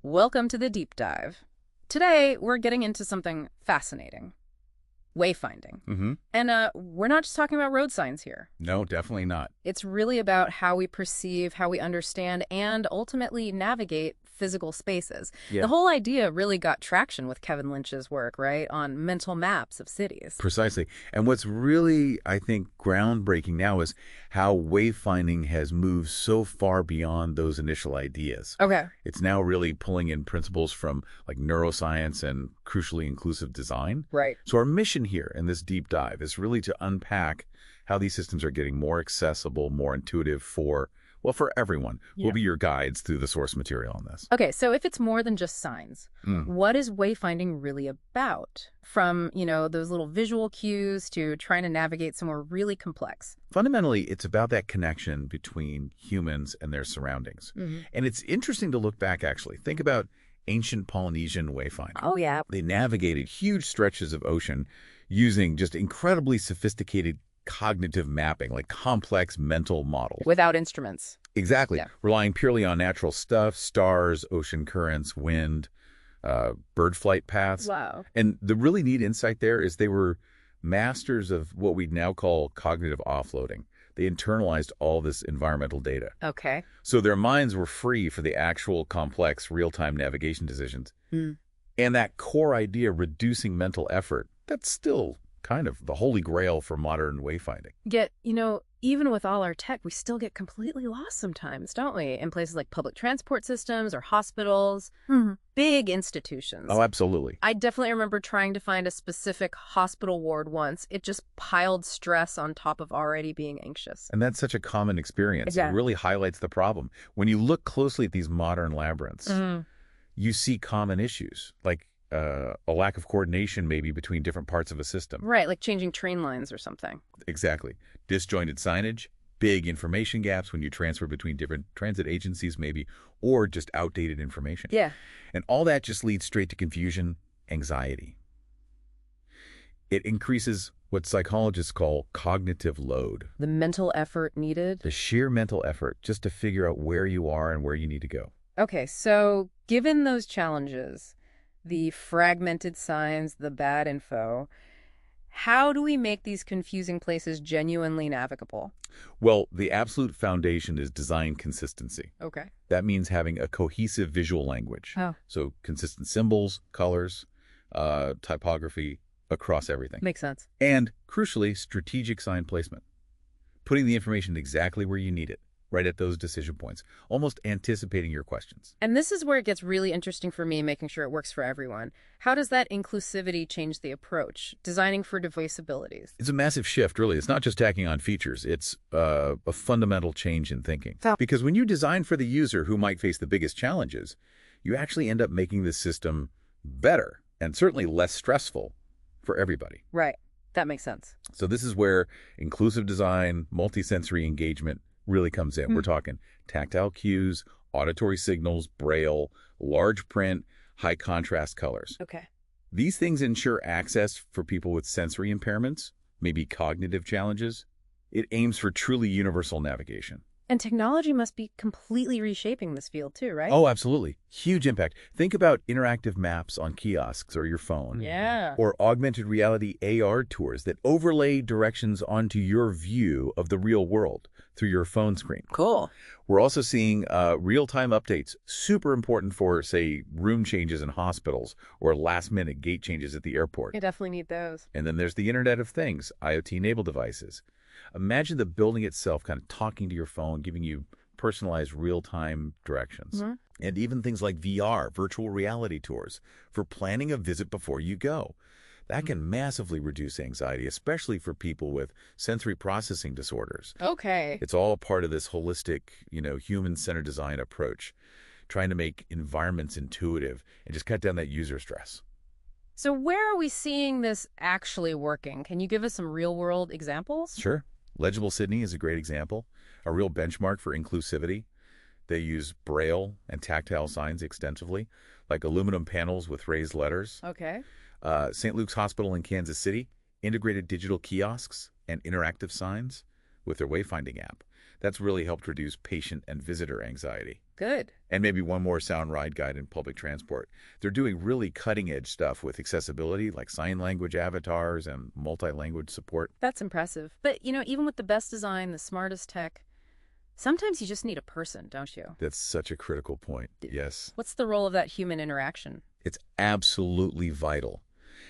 Welcome to the deep dive. Today, we're getting into something fascinating. Wayfinding. And we're not just talking about road signs here. No, definitely not. It's really about how we perceive, how we understand, and ultimately navigate physical spaces. Yeah. The whole idea really got traction with Kevin Lynch's work, right, on mental maps of cities. Precisely. And what's really, I think, groundbreaking now is how wayfinding has moved so far beyond those initial ideas. Okay. It's now really pulling in principles from like neuroscience and crucially inclusive design. Right. So our mission here in this deep dive is really to unpack how these systems are getting more accessible, more intuitive for everyone. Yeah. We'll be your guides through the source material on this. Okay, so if it's more than just signs, what is wayfinding really about? From, those little visual cues to trying to navigate somewhere really complex. Fundamentally, it's about that connection between humans and their surroundings. And it's interesting to look back, actually. Think about ancient Polynesian wayfinding. Oh, yeah. They navigated huge stretches of ocean using just incredibly sophisticated cognitive mapping, like complex mental models. Without instruments. Exactly. Yeah. Relying purely on natural stuff, stars, ocean currents, wind, bird flight paths. Wow. And the really neat insight there is they were masters of what we now call cognitive offloading. They internalized all this environmental data. Okay. So their minds were free for the actual complex real-time navigation decisions. And that core idea, reducing mental effort, that's still kind of the holy grail for modern wayfinding. Yet, even with all our tech, we still get completely lost sometimes, don't we? In places like public transport systems or hospitals, big institutions. Oh, absolutely. I definitely remember trying to find a specific hospital ward once. It just piled stress on top of already being anxious. And that's such a common experience. Yeah. It really highlights the problem. When you look closely at these modern labyrinths, you see common issues, like a lack of coordination maybe between different parts of a system. Right, like changing train lines or something. Exactly. Disjointed signage, big information gaps when you transfer between different transit agencies maybe, or just outdated information. Yeah. And all that just leads straight to confusion, anxiety. It increases what psychologists call cognitive load. The mental effort needed. The sheer mental effort just to figure out where you are and where you need to go. Okay, so given those challenges, the fragmented signs, the bad info, how do we make these confusing places genuinely navigable? Well, the absolute foundation is design consistency. Okay. That means having a cohesive visual language. Oh. So consistent symbols, colors, typography across everything. Makes sense. And crucially, strategic sign placement. Putting the information exactly where you need it, right at those decision points, almost anticipating your questions. And this is where it gets really interesting for me, making sure it works for everyone. How does that inclusivity change the approach, designing for diverse abilities? It's a massive shift, really. It's not just tacking on features. It's a fundamental change in thinking. Because when you design for the user who might face the biggest challenges, you actually end up making the system better and certainly less stressful for everybody. Right. That makes sense. So this is where inclusive design, multisensory engagement really comes in. We're talking tactile cues, auditory signals, braille, large print, high contrast colors. Okay. These things ensure access for people with sensory impairments, maybe cognitive challenges. It aims for truly universal navigation. And technology must be completely reshaping this field too, right? Oh, absolutely. Huge impact. Think about interactive maps on kiosks or your phone. Yeah. Or augmented reality AR tours that overlay directions onto your view of the real world through your phone screen. Cool. We're also seeing real-time updates, super important for, say, room changes in hospitals or last-minute gate changes at the airport. I definitely need those. And then there's the Internet of Things, IoT-enabled devices. Imagine the building itself kind of talking to your phone, giving you personalized real-time directions. And even things like VR, virtual reality tours, for planning a visit before you go. That can massively reduce anxiety, especially for people with sensory processing disorders. Okay. It's all part of this holistic, human-centered design approach, trying to make environments intuitive and just cut down that user stress. So where are we seeing this actually working? Can you give us some real-world examples? Sure. Legible Sydney is a great example, a real benchmark for inclusivity. They use braille and tactile signs extensively, like aluminum panels with raised letters. Okay. St. Luke's Hospital in Kansas City integrated digital kiosks and interactive signs with their wayfinding app. That's really helped reduce patient and visitor anxiety. Good. And maybe one more sound ride guide in public transport. They're doing really cutting-edge stuff with accessibility, like sign language avatars and multi-language support. That's impressive. But, even with the best design, the smartest tech, sometimes you just need a person, don't you? That's such a critical point. Yes. What's the role of that human interaction? It's absolutely vital.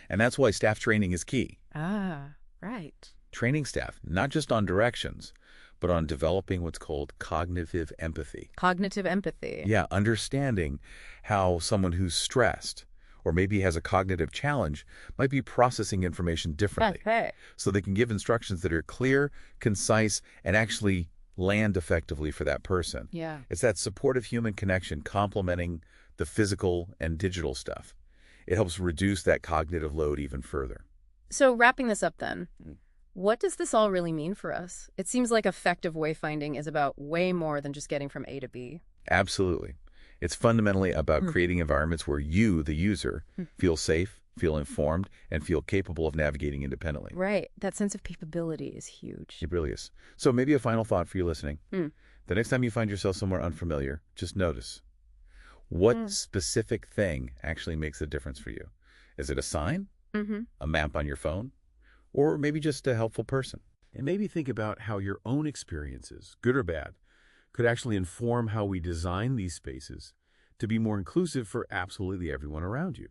And that's why staff training is key. Ah, right. Training staff, not just on directions, but on developing what's called cognitive empathy. Cognitive empathy. Yeah, understanding how someone who's stressed or maybe has a cognitive challenge might be processing information differently. Okay. So they can give instructions that are clear, concise, and actually land effectively for that person. Yeah. It's that supportive human connection complementing the physical and digital stuff. It helps reduce that cognitive load even further. So wrapping this up then, what does this all really mean for us? It seems like effective wayfinding is about way more than just getting from A to B. Absolutely. It's fundamentally about creating environments where you, the user, feel safe, feel informed, and feel capable of navigating independently. Right. That sense of capability is huge. It really is. So maybe a final thought for you listening. The next time you find yourself somewhere unfamiliar, just notice. What specific thing actually makes a difference for you? Is it a sign? A map on your phone? Or maybe just a helpful person? And maybe think about how your own experiences, good or bad, could actually inform how we design these spaces to be more inclusive for absolutely everyone around you.